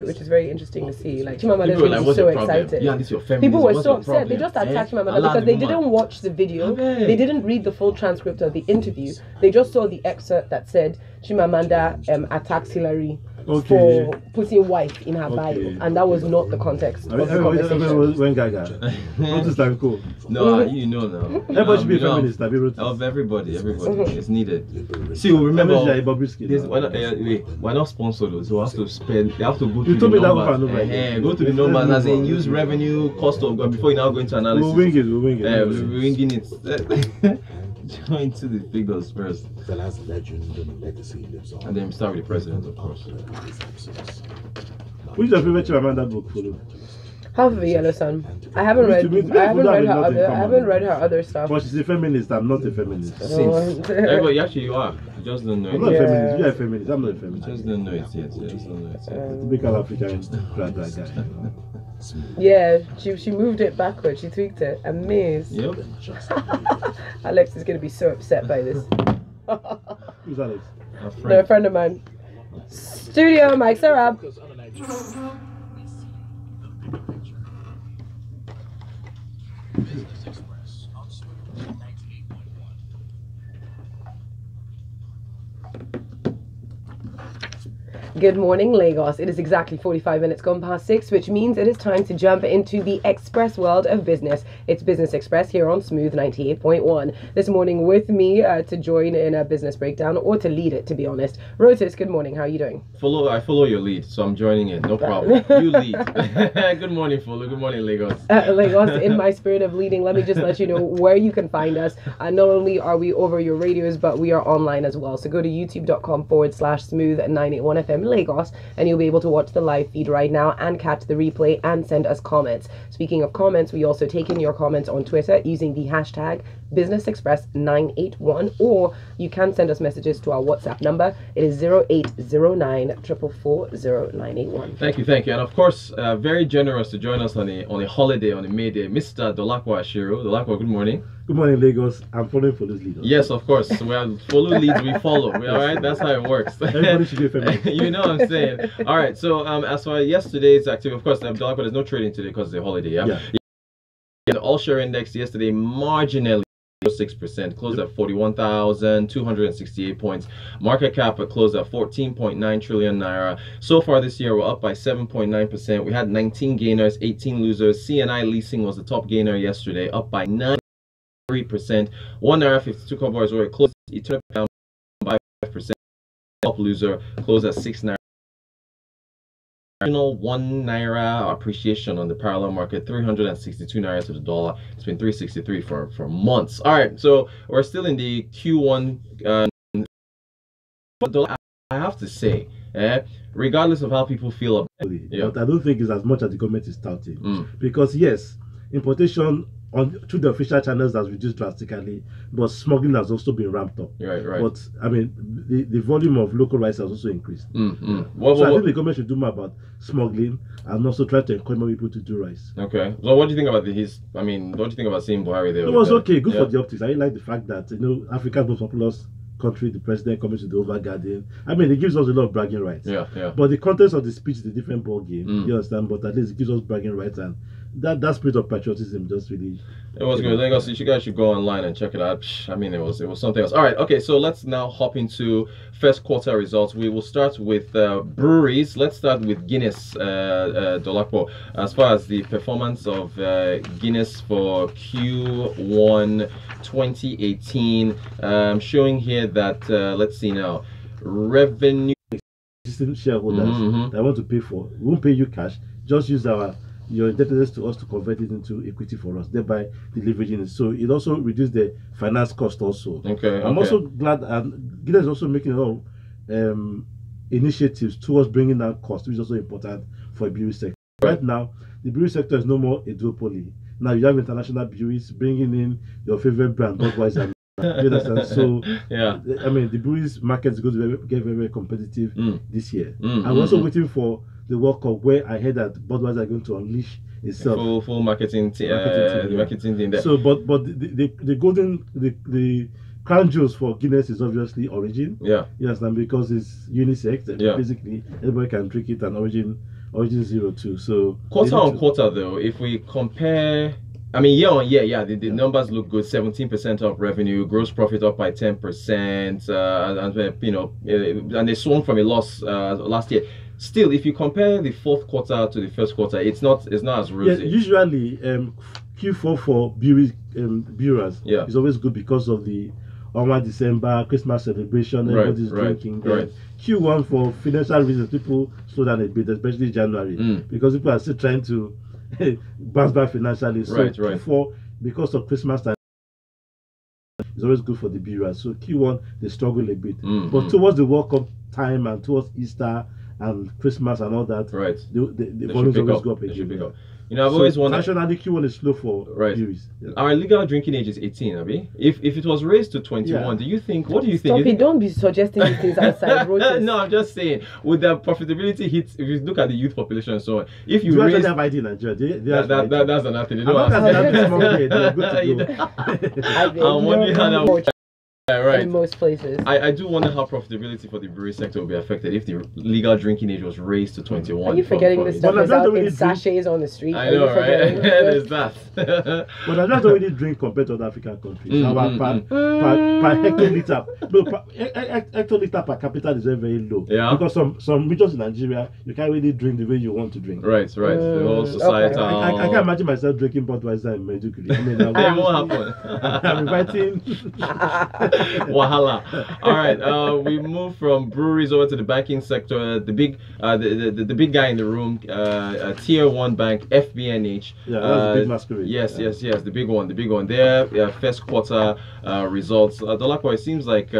which is very interesting to see. Like Chimamanda is so excited. Yeah, this is your feminist. People were so upset. They just attacked Chimamanda because they didn't watch the video. They didn't read the full transcript of the interview. They just saw the excerpt that said Chimamanda attacks Hillary for putting wife in her bio, and that was not the context of the conversation. When Gaga, Rotus like cool. No, you know now. Everybody should be feminist. Of everybody, it's needed. See, remember, we're not sponsored, so we have to spend. They have to go to the numbers. Go to the numbers as in use revenue, cost of before you now go into analysis. We'll wing it. We're winging it. Join to the figures first. The last legend and the legacy lives on. And then start with the president, of course. Which is your favorite Chimamanda book, Folu? Half of a Yellow Sun. I haven't read her other stuff. But she's a feminist. I'm not a feminist. Everybody, actually, you are. You just don't know it. I'm not a feminist. You're a feminist. I'm not a feminist. You just don't know it yet. You just don't know it yet. Typical African grad guy. Yeah, she moved it backwards. She tweaked it. Amazed. Yep. Alex is gonna be so upset by this. Who's Alex? No, a friend of mine. Studio, Mike Sarab. Good morning, Lagos. It is exactly 45 minutes gone past 6, which means it is time to jump into the express world of business. It's Business Express here on Smooth 98.1. This morning with me to join in a business breakdown, or to lead it, to be honest. Rotus, good morning. How are you doing? I follow your lead, so I'm joining in. No problem. You lead. Good morning, Folu. Good morning, Lagos. Lagos, in my spirit of leading, let me just let you know where you can find us. Not only are we over your radios, but we are online as well. So go to youtube.com/smooth981FM Lagos, and you'll be able to watch the live feed right now and catch the replay and send us comments. Speaking of comments, we also take in your comments on Twitter using the hashtag BusinessExpress981, or you can send us messages to our WhatsApp number. It is 0809 444 0981. Thank you. And of course, very generous to join us on a holiday, on a May Day, Mr. Dolapo Ashiru. Dolapo, good morning. Good morning, Lagos. I'm following Folu's lead. Yes, of course. We are Folu leads, we follow. All right, that's how it works. Everybody should be feminist. You know what I'm saying. All right. So as for yesterday's activity, of course, Dolapo, there's no trading today because it's a holiday. Yeah. The all share index yesterday marginally 6%, closed at 41,268 points. Market cap closed at 14.9 trillion naira. So far this year, we're up by 7.9%. We had 19 gainers, 18 losers. CNI leasing was the top gainer yesterday, up by 9%. 1 naira 52 kobo is where it closed. Eternal down by 5%. Top loser closed at 6 naira. 1 naira appreciation on the parallel market, 362 naira to the dollar. It's been 363 for months. All right, so we're still in the Q1. I have to say, regardless of how people feel about it, but I don't think it's as much as the government is touting, because yes, importation through the official channels has reduced drastically, but smuggling has also been ramped up. Right. But I mean, the volume of local rice has also increased. So I think the government should do more about smuggling and also try to encourage more people to do rice. Okay. So what do you think about what do you think about seeing Buhari there? It was okay, good for the optics. I like the fact that Africa's most populous country, the president coming to the Oval Garden. I mean, it gives us a lot of bragging rights. Yeah. But the context of the speech is a different ball game. You understand? But at least it gives us bragging rights, and that spirit of patriotism just really. It was good. Lagos, you guys should go online and check it out. I mean, it was something else. All right. Okay. So let's now hop into first quarter results. We will start with breweries. Let's start with Guinness, Dolapo. As far as the performance of Guinness for Q1 2018, showing here that let's see now, revenue. Existing shareholders that want to pay for, we won't pay you cash. Just use your indebtedness to us to convert it into equity for us, thereby deleveraging it. So it also reduced the finance cost also. Okay. I'm also glad, and Guinness is also making a lot of initiatives towards bringing down cost, which is also important for a brewery sector. Right now, the brewery sector is no more a duopoly. Now you have international breweries bringing in your favorite brand, Budweiser. You understand? So yeah, I mean, the breweries market is going to get very, very competitive this year. I'm also waiting for the World Cup, where I heard that Budweiser are going to unleash itself. Full marketing team. Marketing team there. So, but the crown jewels for Guinness is obviously Origin. Yeah. You understand? Because it's unisex. Basically, everybody can drink it, and Origin Origin 02. So quarter on quarter though, if we compare, I mean year on year, yeah, the numbers look good. 17% up revenue, gross profit up by 10%, and you know, and they swung from a loss last year. Still, if you compare the fourth quarter to the first quarter, it's not as rosy. Yeah, usually Q4 for brewers is always good because of the December Christmas celebration. Everybody's drinking. Right. Q1 for financial reasons, people slow down a bit, especially January, because people are still trying to bounce back financially. So Q4, because of Christmas time, it's always good for the brewers. So Q1 they struggle a bit, but towards the World Cup time and towards Easter and Christmas and all that, the volumes always go up again. You know, I've always wondered. Nationally, Q1 is slow for breweries. Our legal drinking age is 18, Abi. If it was raised to 21, do you think? What do you think? Stop it! Don't be suggesting these things outside Rotus. No, I'm just saying. With the profitability hits, if you look at the youth population and so on, if you raise, have ID in Nigeria? That's another thing. I'm wondering how that. Right. In most places. I do wonder how profitability for the brewery sector will be affected if the legal drinking age was raised to 21. Are you forgetting this stuff is out in sachets on the street? I know, right? There's that. But I don't already drink compared to other African countries. Per hectoliter, hectoliter per capita is very, very low. Yeah. Because some regions in Nigeria, you can't really drink the way you want to drink. Right. The whole society. I can't imagine myself drinking Budweiser in Maiduguri. I mean, it won't happen. I'm inviting. Wahala. All right, we move from breweries over to the banking sector. The big big guy in the room, Tier 1 bank, FBNH. Yeah, that's a big masquerade. Yes, the big one. Their first quarter results. Dolapo, it seems like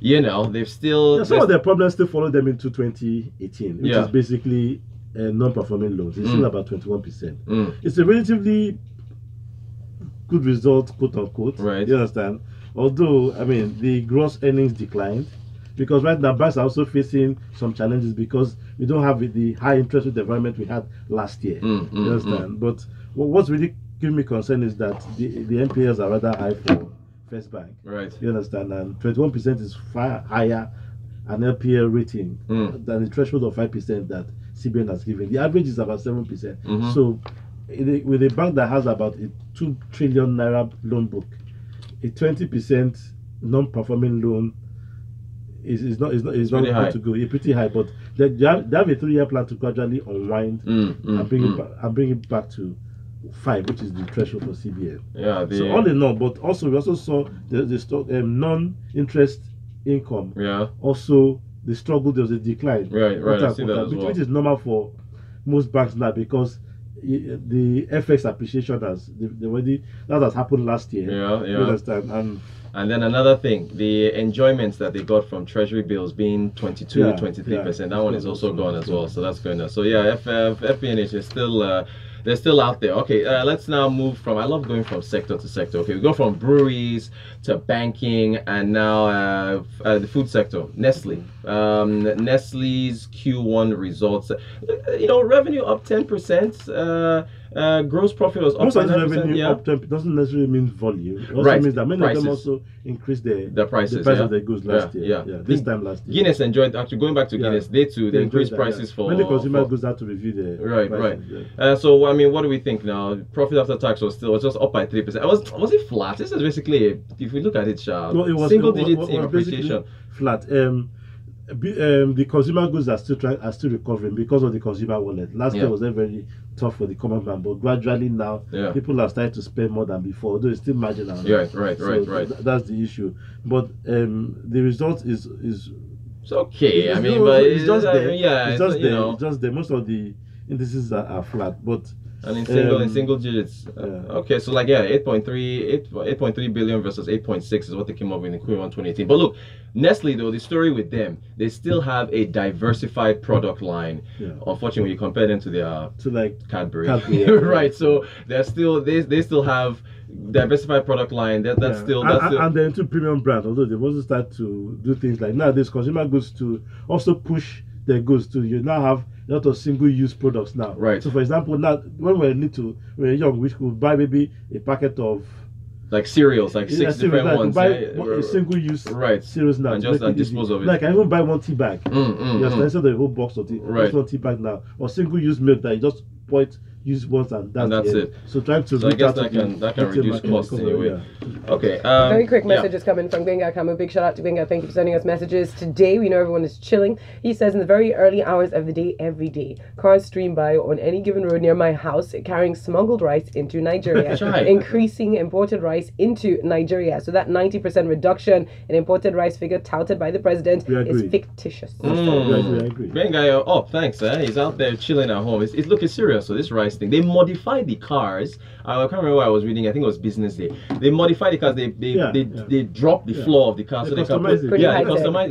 you know, they've still some of their problems still follow them into 2018, which is basically non-performing loans. It's still about 21%. It's a relatively good result, quote unquote. Right. You understand? Although, I mean, the gross earnings declined because right now banks are also facing some challenges because we don't have the high interest rate environment we had last year. You understand? But what's really giving me concern is that the NPLs are rather high for First Bank. Right. You understand? And 21% is far higher an LPL rating than the threshold of 5% that CBN has given. The average is about 7%. So with a bank that has about a 2 trillion naira loan book, a 20% non-performing loan is not good to go. It's pretty high, but they have a 3-year plan to gradually unwind and bring it back to 5, which is the threshold for CBN. Yeah. So all in all, but also we also saw the non-interest income. Yeah. Also, the struggle, there was a decline. Right. I see that as well. Which is normal for most banks now because the FX appreciation that has happened last year. Yeah. You understand? And then another thing, the enjoyments that they got from treasury bills being 23%, that one is also gone as well. So that's going on. So yeah, FBNH is still they're still out there. Okay, let's now move from, I love going from sector to sector. Okay, we go from breweries to banking and now the food sector. Nestle. Nestle's Q1 results. You know, revenue up 10%. Gross profit was up. Most of the revenue up 10% doesn't necessarily mean volume. It also means that many of them also increased the prices, the price of their goods last year. This time last year. Guinness enjoyed, actually going back to Guinness, they increased prices for many consumer goods had to review their prices. So I mean, what do we think now? Profit after tax was just up by 3%. Was it flat? This is basically, if we look at it, single digits in appreciation. Flat. The consumer goods are still recovering because of the consumer wallet. Last year was very tough for the common man, but gradually now people are starting to spend more than before, although it's still marginal. Right. That's the issue. But the result is it's okay. I mean, but it's just there. It's just there. It's just there. Most of the indices are flat, but and in single digits. Okay, so like 8.3 billion versus 8.6 is what they came up with in Q1 2018. But look, Nestle though, the story with them, they still have a diversified product line. Unfortunately, when you compare them to their Cadbury. Right? So they still have diversified product line. That's still and they're into premium brand. Although they've also started to do things like nowadays consumer goods to also push their goods to. You now have a lot of single-use products now. Right. So, for example, now when we're young, we could buy maybe a packet of like cereals, like six different ones. Buy a single use cereals now, and just dispose of it. Like I even buy one tea bag. Instead of the whole box of tea, just one tea bag now, or single use milk that you just pour it, use once, and that's it. So try to. So I guess that can reduce costs anyway. Okay. Very quick messages coming from Benga Kamu. Big shout out to Benga. Thank you for sending us messages today. We know everyone is chilling. He says in the very early hours of the day, every day, cars stream by on any given road near my house carrying smuggled rice into Nigeria, increasing imported rice into Nigeria. So that 90% reduction in imported rice figure touted by the president is fictitious. I agree. Benga, thanks. He's out there chilling at home. It's serious. So this rice thing, they modify the cars. I can't remember what I was reading. I think it was Business Day. They modify the cars. They drop the floor of the car so they can put, they customize.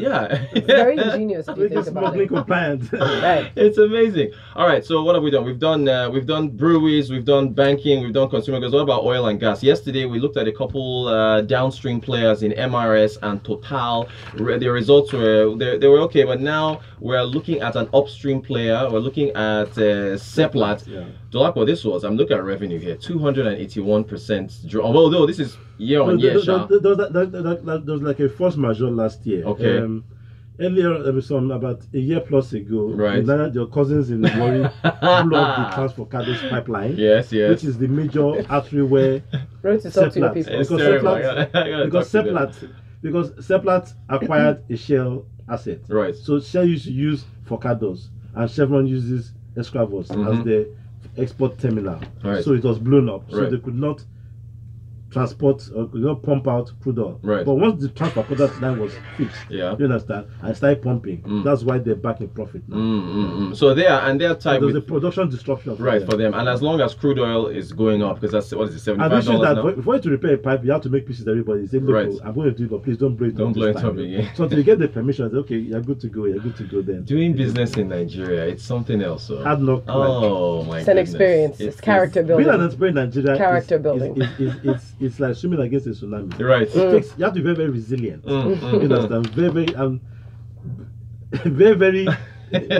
It's very ingenious if you think about it. Right. It's amazing. All right. So what have we done? We've done breweries. We've done banking. We've done consumer goods. What about oil and gas? Yesterday we looked at a couple downstream players in MRS and Total. The results were they were okay, but now we're looking at an upstream player. We're looking at Seplat. Dolapo, I'm looking at revenue here, 281% drop. Although this is year on year. There was like a force majeure last year. Okay. Earlier, about a year plus ago, your cousins in Warri blew up the Transport Cables pipeline. Yes. Which is the major artery where Seplat, because Seplat acquired a Shell asset. Right. So Shell used to use Forcados, and Chevron uses Escravos as the export terminal. So it was blown up. So they could not transport or could not pump out crude oil. But once the transport line was fixed, you understand, and started pumping, that's why they're back in profit now. So they are tied with the production disruption for them. And as long as crude oil is going up, because that's what is it, $75 now? Before you to repair a pipe, you have to make peace with everybody. Say, look, I'm going to do it, but please don't blow it up again. So until you get the permission, say, okay, you're good to go. You're good to go then. Doing business in Nigeria, it's something else. So. Hard knock. Oh my It's an experience. It's character building. Being an entrepreneur in Nigeria, character building. It's like swimming against a tsunami. Right. You have to be very, very resilient. You understand? Very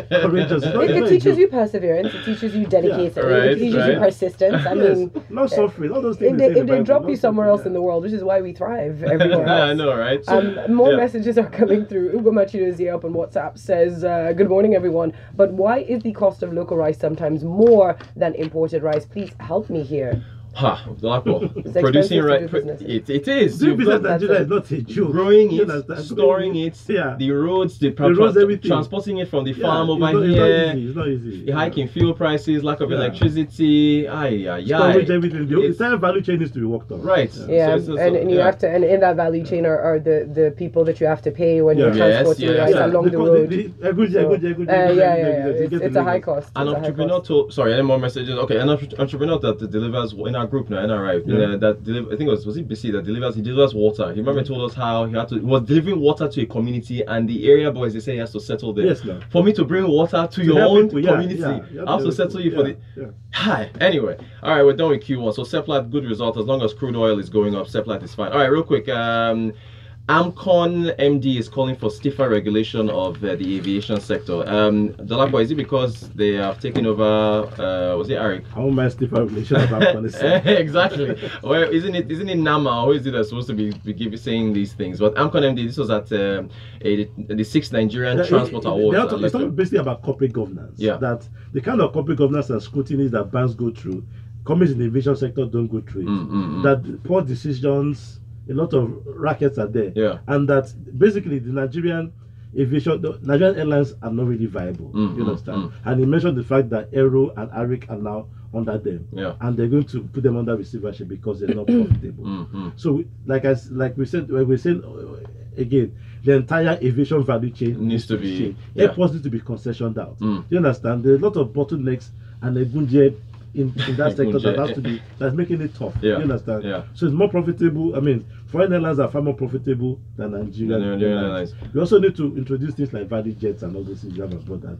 courageous. It teaches you perseverance. It teaches you dedication. It teaches you persistence. I mean, not suffering. All those things. If they drop you somewhere else in the world, which is why we thrive everywhere else. I know, right? More messages are coming through. Ugo Machido is here up on WhatsApp. Says, "Good morning, everyone. But why is the cost of local rice sometimes more than imported rice? Please help me here." Producing rice, it is. Doing business in Nigeria is not a joke. Growing it, storing it, the roads, transporting it from the farm over here. It's not easy. Hiking fuel prices, lack of electricity. Storage, everything. The entire value chain needs to be worked on. Right. And you have to, and in that value chain are the people that you have to pay when you're transporting rice along the road. It's a high cost. An entrepreneur told, any more messages? Okay, an entrepreneur that delivers in our group now, NRI, I think was it BC that delivers water. He remember told us how he was delivering water to a community, and the area boys, they say he has to settle there. Yes, no. For me to bring water to your own community, I have to settle you for the. Hi. Anyway, all right, we're done with Q1. So Seplat, good result. As long as crude oil is going up, Seplat is fine. All right, real quick. AMCON MD is calling for stiffer regulation of the aviation sector. Dolapo, is it because they have taken over? Was it Arik? How much stiffer regulation of AMCON? Exactly. Well, isn't it Nama? Or is it that's supposed to be saying these things? But AMCON MD, this was at the 6th Nigerian Transport Awards. It's talking basically about corporate governance. That the kind of corporate governance and scrutiny that banks go through, companies in the aviation sector don't go through it. That poor decisions. A lot of rackets are there, and that basically the Nigerian airlines are not really viable. You understand? And he mentioned the fact that Aero and Arik are now under them, and they're going to put them under receivership because they're not profitable. So, like we said again, the entire aviation value chain needs to be changed. Airports need to be concessioned out. You understand? There's a lot of bottlenecks and a gunje in that sector that's making it tough. You understand? So it's more profitable. I mean, foreign airlines are far more profitable than Nigerian airlines. We also need to introduce things like value jets and all those things. You have about that,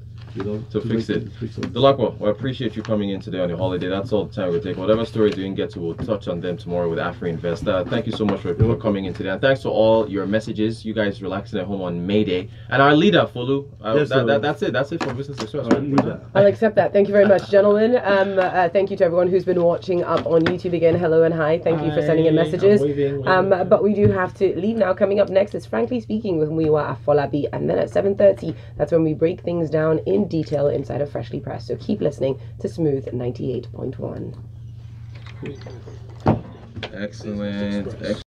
to fix it. Dolapo, I appreciate you coming in today on your holiday. That's all the time we'll take. Whatever stories we didn't get to, we'll touch on them tomorrow with AfriInvest. Thank you so much for coming in today, and thanks for all your messages. You guys relaxing at home on May Day, and our leader Folu. That's it. That's it for Business Express. I'll accept that. Thank you very much, gentlemen. Thank you to everyone who's been watching up on YouTube again. Hello and hi. Thank you for sending in messages. But we do have to leave now. Coming up next is Frankly Speaking with Muyiwa Afolabi, and then at 7:30, that's when we break things down in detail inside of Freshly Pressed. So keep listening to Smooth 98.1. Excellent.